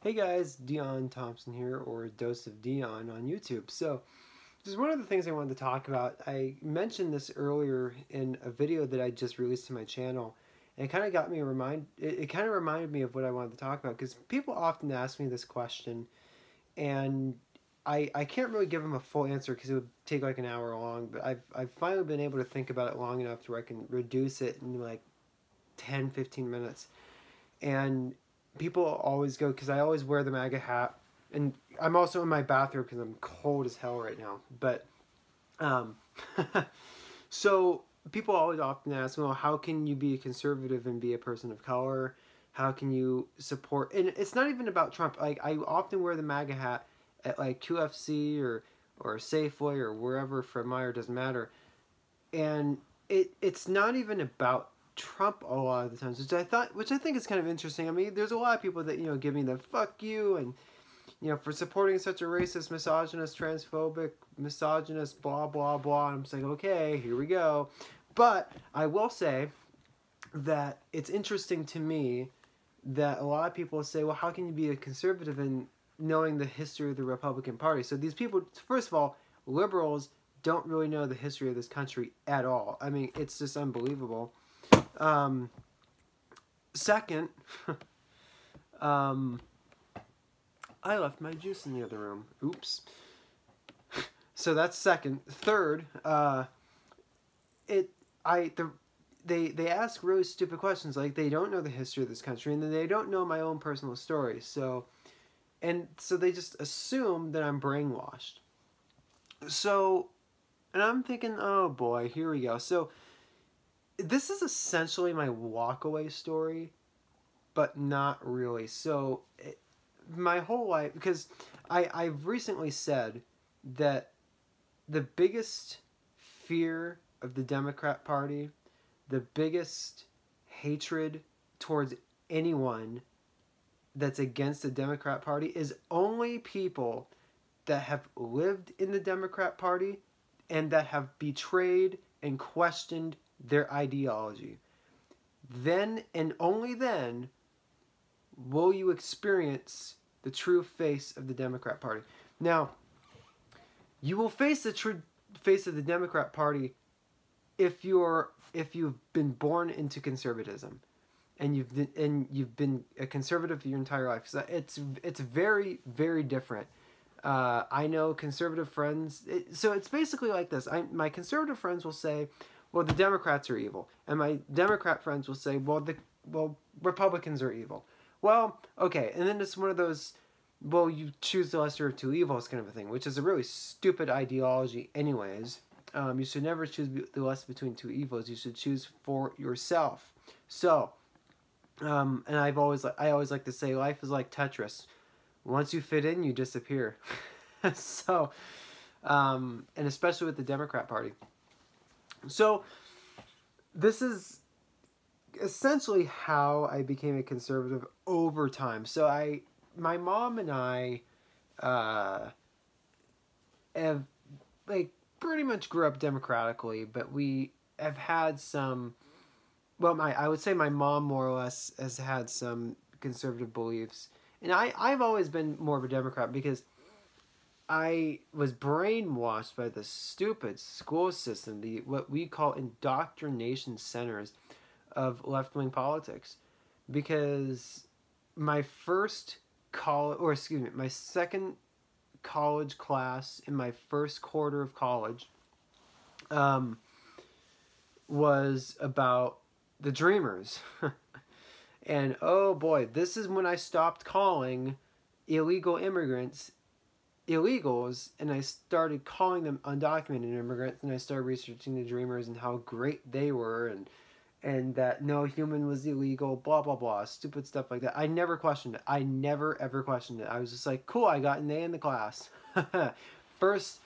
Hey guys, Dion Thompson here, or Dose of Dion on YouTube. So, this is one of the things I wanted to talk about. I mentioned this earlier in a video that I just released to my channel, and it kind of got me it kind of reminded me of what I wanted to talk about, because people often ask me this question, and I can't really give them a full answer because it would take like an hour long, but I've finally been able to think about it long enough to where I can reduce it in like 10-15 minutes. And people always go, because I always wear the MAGA hat, and I'm also in my bathroom because I'm cold as hell right now. But um, so people always often ask, well, how can you be a conservative and be a person of color? How can you support? And it's not even about Trump. Like, I often wear the MAGA hat at like QFC or Safeway or wherever, Fred Meyer, doesn't matter. And it's not even about Trump a lot of the times, which I think is kind of interesting. I mean, there's a lot of people that, give me the fuck you, and for supporting such a racist, misogynist, transphobic, misogynist, blah blah blah. And I'm just like, okay, here we go. But I will say that it's interesting to me that a lot of people say, well, how can you be a conservative in knowing the history of the Republican Party? So these people, first of all, liberals don't really know the history of this country at all. I mean, it's just unbelievable. Second, I left my juice in the other room. Oops. So that's second. Third, they ask really stupid questions, like they don't know the history of this country, and then they don't know my own personal story. So they just assume that I'm brainwashed. So, and I'm thinking, oh boy, here we go. So this is essentially my walkaway story, but not really. So my whole life, because I've recently said that the biggest fear of the Democrat Party, the biggest hatred towards anyone that's against the Democrat Party, is only people that have lived in the Democrat Party and that have betrayed and questioned their ideology. Then and only then will you experience the true face of the Democrat Party. Now, you will face the true face of the Democrat Party if you've been born into conservatism, and you've been a conservative your entire life. So it's very, very different. I know conservative friends. So it's basically like this. My conservative friends will say, well, the Democrats are evil. And my Democrat friends will say, well, Republicans are evil. Well, okay. And then it's one of those, well, you choose the lesser of two evils kind of a thing, which is a really stupid ideology anyways. You should never choose the lesser between two evils. You should choose for yourself. So, and I always like to say, life is like Tetris. Once you fit in, you disappear. So, and especially with the Democrat Party. So, this is essentially how I became a conservative over time. So my mom and I have, like, pretty much grew up democratically, but we have had some, well, I would say my mom more or less has had some conservative beliefs. And I've always been more of a Democrat because I was brainwashed by the stupid school system, what we call indoctrination centers of left-wing politics. Because my second college class in my first quarter of college was about the Dreamers. And oh boy, this is when I stopped calling illegal immigrants illegals, and I started calling them undocumented immigrants, and I started researching the Dreamers and how great they were, and that no human was illegal, blah blah blah, stupid stuff like that. I never questioned it. I never ever questioned it. I was just like, cool, I got an A in the class. first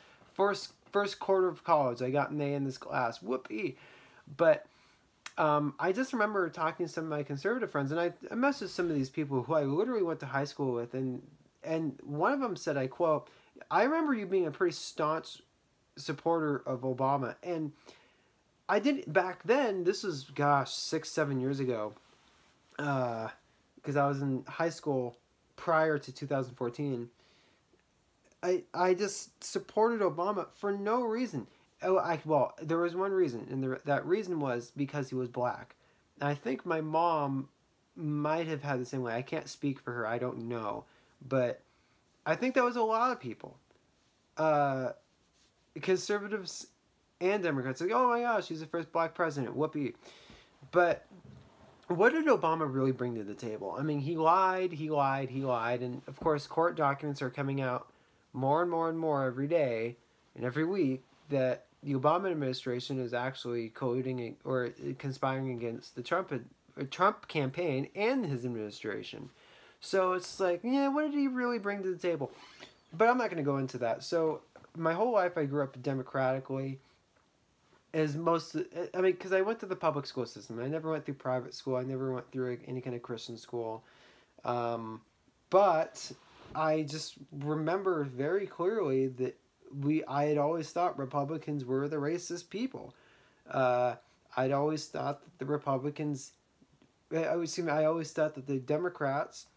quarter of college, I got an A in this class. Whoopee. But I just remember talking to some of my conservative friends, and I messaged some of these people who I literally went to high school with, and one of them said, I quote, I remember you being a pretty staunch supporter of Obama. And I did back then, this was, gosh, 6-7 years ago, because I was in high school prior to 2014, I just supported Obama for no reason. Well, there was one reason, and that reason was because he was black. And I think my mom might have had the same way. I can't speak for her. I don't know, but I think that was a lot of people, conservatives and Democrats. Like, oh my gosh, he's the first black president. Whoopee! But what did Obama really bring to the table? I mean, he lied, and of course, court documents are coming out more and more and more every day and every week that the Obama administration is actually colluding or conspiring against the Trump campaign and his administration. So it's like, yeah, what did he really bring to the table? But I'm not going to go into that. So my whole life I grew up democratically. Because I went to the public school system. I never went through private school. I never went through any kind of Christian school. But I just remember very clearly that I had always thought Republicans were the racist people. I'd always thought that the Republicans, I always thought that the Democrats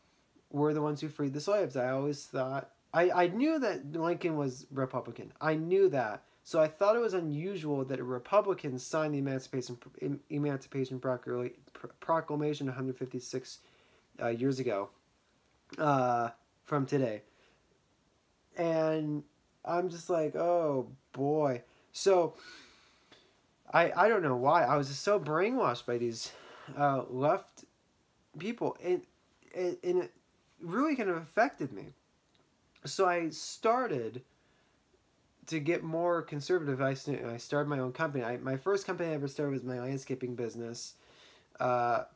were the ones who freed the slaves. I always thought, I knew that Lincoln was Republican. I knew that. So I thought it was unusual that a Republican signed the Emancipation Proclamation 156 years ago from today. And I'm just like, oh boy. So I don't know why. I was just so brainwashed by these left people. And it really kind of affected me. So I started to get more conservative. I started my own company. My first company I ever started was my landscaping business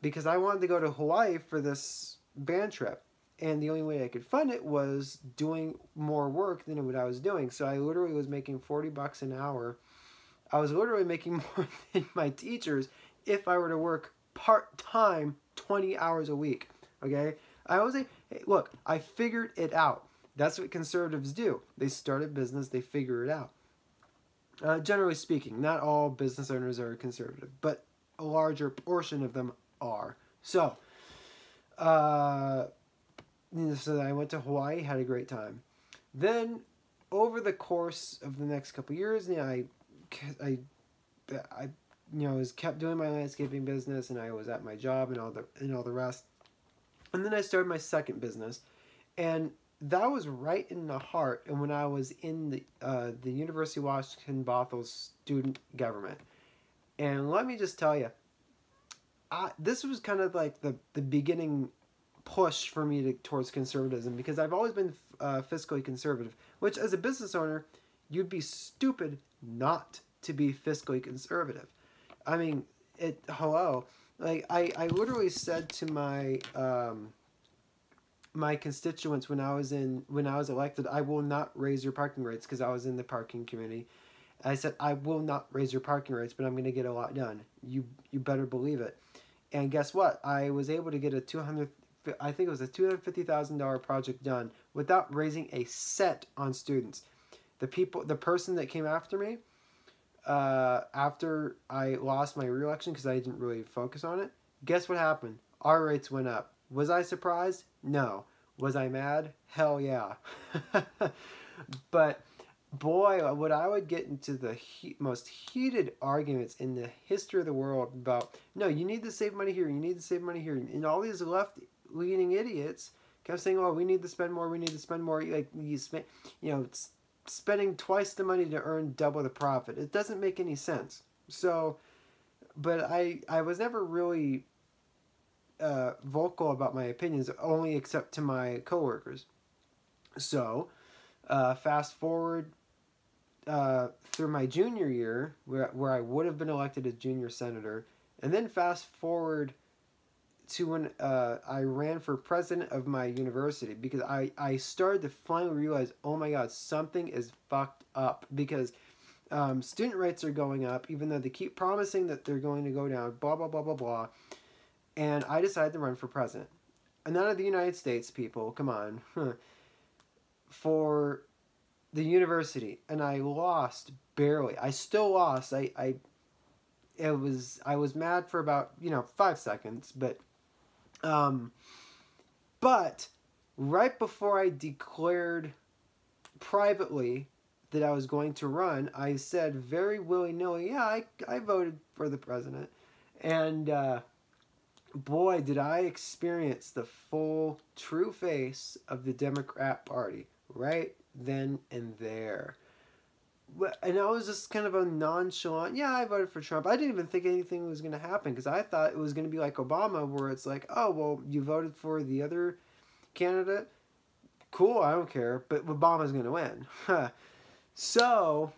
because I wanted to go to Hawaii for this band trip. And the only way I could fund it was doing more work than what I was doing. So I literally was making $40 an hour. I was literally making more than my teachers if I were to work part-time 20 hours a week. Okay? I always say, hey, look, I figured it out. That's what conservatives do. They start a business, they figure it out. Generally speaking, not all business owners are conservative, but a larger portion of them are. So I went to Hawaii, had a great time. Then, over the course of the next couple of years, I was kept doing my landscaping business, and I was at my job and all the rest. And then I started my second business, and that was right in the heart, and when I was in the University of Washington Bothel's student government. And let me just tell you, this was kind of like the beginning push for me towards conservatism, because I've always been fiscally conservative, which as a business owner, you'd be stupid not to be fiscally conservative. I mean, hello. Like, I literally said to my my constituents when I was elected, I will not raise your parking rates, because I was in the parking community. I said, I will not raise your parking rates, but I'm going to get a lot done. You better believe it. And guess what? I was able to get a $250,000 project done without raising a cent on students. The person that came after me, after I lost my re-election because I didn't really focus on it, guess what happened? Our rates went up. Was I surprised? No. Was I mad? Hell yeah. But boy, would I would get into the most heated arguments in the history of the world about, no, you need to save money here, you need to save money here. And all these left-leaning idiots kept saying, oh, we need to spend more, we need to spend more. Like, it's spending twice the money to earn double the profit. It doesn't make any sense. So, but I was never really vocal about my opinions, only except to my coworkers. So, fast forward through my junior year, where I would have been elected as junior senator, and then fast forward to when I ran for president of my university, because I started to finally realize, oh my God, something is fucked up, because student rates are going up, even though they keep promising that they're going to go down, blah, blah, blah, blah, blah. And I decided to run for president. And not of the United States, people, come on. For the university. And I lost barely. I still lost. I was mad for about 5 seconds, but right before I declared privately that I was going to run, I said very willy-nilly, yeah, I voted for the president. And boy, did I experience the full, true face of the Democrat Party right then and there. And I was just kind of a nonchalant, yeah, I voted for Trump. I didn't even think anything was going to happen because I thought it was going to be like Obama, where it's like, oh, well, you voted for the other candidate? Cool, I don't care, but Obama's going to win. So,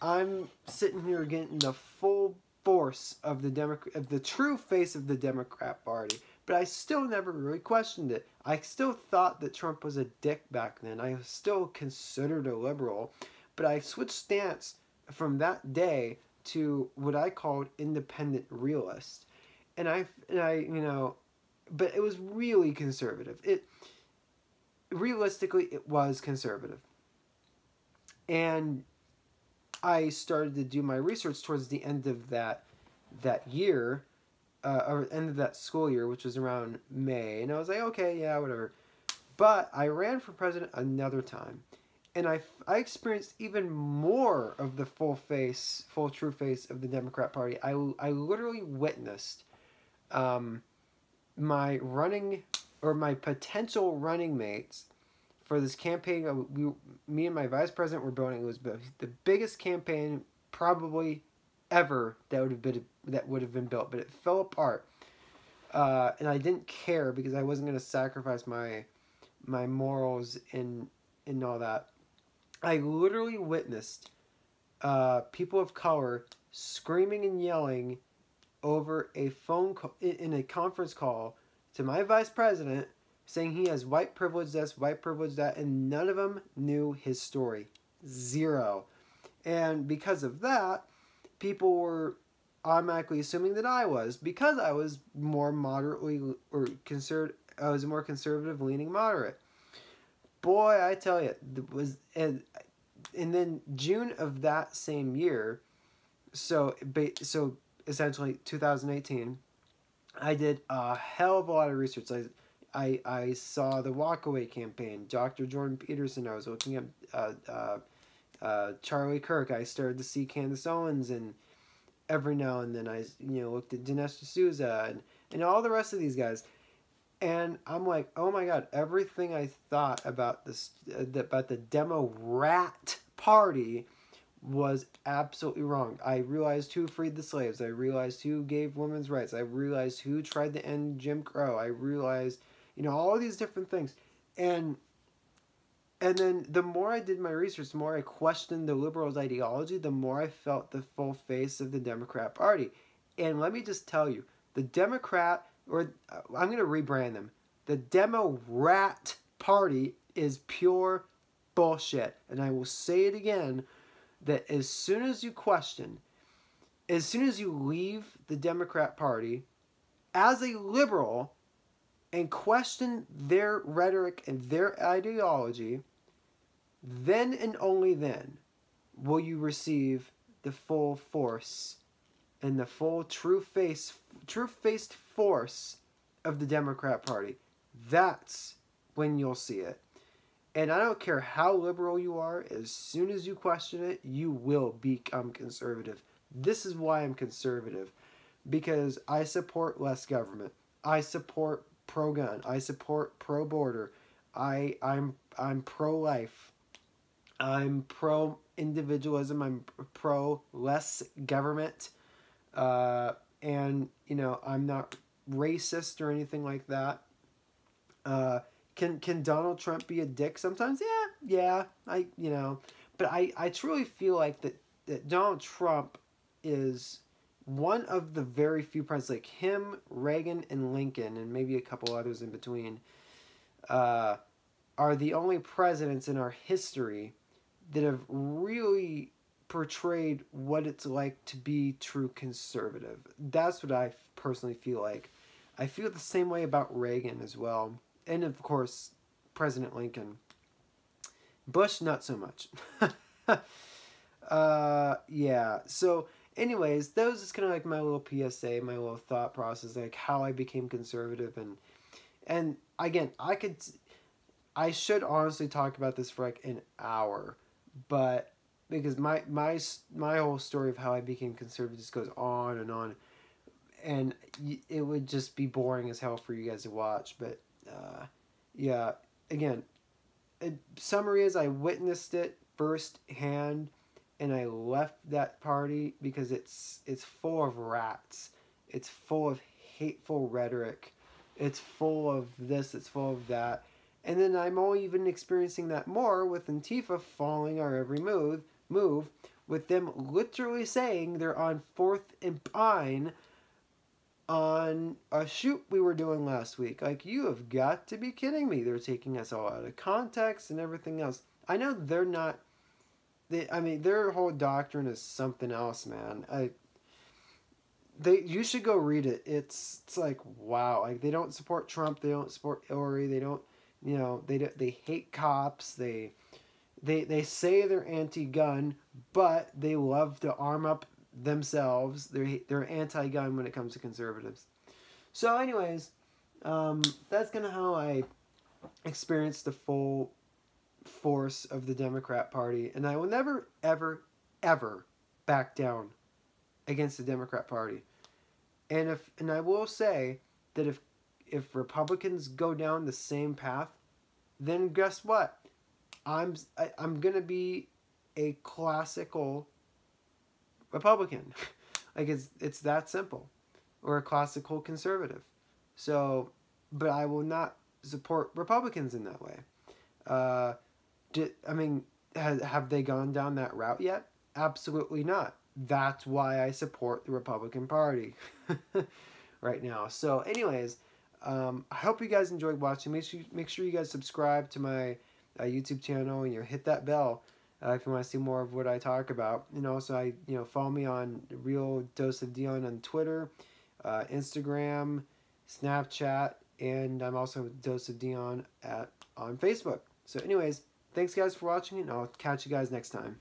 I'm sitting here getting the full force of the true face of the Democrat Party, but I still never really questioned it. I still thought that Trump was a dick back then. I was still considered a liberal, but I switched stance from that day to what I called independent realist, and I but it was really conservative. Realistically, it was conservative, and I started to do my research towards the end of that year, or end of that school year, which was around May, and I was like, okay, yeah, whatever. But I ran for president another time, and I experienced even more of the full true face of the Democrat Party. I literally witnessed my potential running mates for this campaign. Me and my vice president were building. It was the biggest campaign probably ever that would have been built, but it fell apart. And I didn't care because I wasn't going to sacrifice my morals in all that. I literally witnessed people of color screaming and yelling over a phone call in a conference call to my vice president, saying he has white privilege this, white privilege that, and none of them knew his story. Zero. And because of that, people were automatically assuming that I was, because I was more moderately or considered, I was a more conservative leaning moderate. Boy, I tell you, and then June of that same year, so essentially 2018, I did a hell of a lot of research. I saw the Walkaway campaign, Dr. Jordan Peterson. I was looking at Charlie Kirk. I started to see Candace Owens, and every now and then I looked at Dinesh D'Souza and all the rest of these guys. And I'm like, oh my God, everything I thought about about the Demo-rat Party was absolutely wrong. I realized who freed the slaves. I realized who gave women's rights. I realized who tried to end Jim Crow. I realized, all of these different things. And then the more I did my research, the more I questioned the liberals' ideology, the more I felt the full face of the Democrat Party. And let me just tell you, the Democrat, or I'm going to rebrand them, the Demo-rat Party is pure bullshit. And I will say it again, that as soon as you leave the Democrat Party as a liberal and question their rhetoric and their ideology, then and only then will you receive the full force and the full true-faced force of the Democrat Party. That's when you'll see it. And I don't care how liberal you are, as soon as you question it, you will become conservative. This is why I'm conservative. Because I support less government. I support pro-gun. I support pro-border. I'm pro-life. I'm pro-individualism. I'm pro-less government. And, I'm not racist or anything like that. Can Donald Trump be a dick sometimes? Yeah. But I truly feel like that Donald Trump is one of the very few presidents, like him, Reagan, and Lincoln, and maybe a couple others in between, are the only presidents in our history that have really portrayed what it's like to be true conservative. That's what I personally feel like. I feel the same way about Reagan as well. And of course, President Lincoln. Bush, not so much. Yeah. So, anyways, that was just kind of like my little PSA, my little thought process, like how I became conservative, And again, I should honestly talk about this for like an hour, but because my whole story of how I became conservative just goes on, and it would just be boring as hell for you guys to watch. But yeah, again, summary is I witnessed it firsthand, and I left that party because it's full of rats. It's full of hateful rhetoric. It's full of this. It's full of that. And then I'm all even experiencing that more with Antifa following our every move, with them literally saying they're on 4th and Pine on a shoot we were doing last week. Like, you have got to be kidding me. They're taking us all out of context and everything else. I know they're not. I mean, their whole doctrine is something else, man. You should go read it. It's like, wow. Like, they don't support Trump. They don't support Hillary. They don't. They hate cops. They say they're anti-gun, but they love to arm up themselves. They're anti-gun when it comes to conservatives. So, anyways, that's kind of how I experienced the full force of the Democrat Party, and I will never, ever, ever back down against the Democrat Party. And I will say that if Republicans go down the same path, then guess what? I'm gonna be a classical Republican. Like, it's that simple, or a classical conservative. So, but I will not support Republicans in that way. Have they gone down that route yet? Absolutely not. That's why I support the Republican Party right now. So, anyways, I hope you guys enjoyed watching. Make sure you guys subscribe to my YouTube channel, and hit that bell if you want to see more of what I talk about. And also, follow me on Real Dose of Dion on Twitter, Instagram, Snapchat, and I'm also Dose of Dion on Facebook. So, anyways, thanks guys for watching, and I'll catch you guys next time.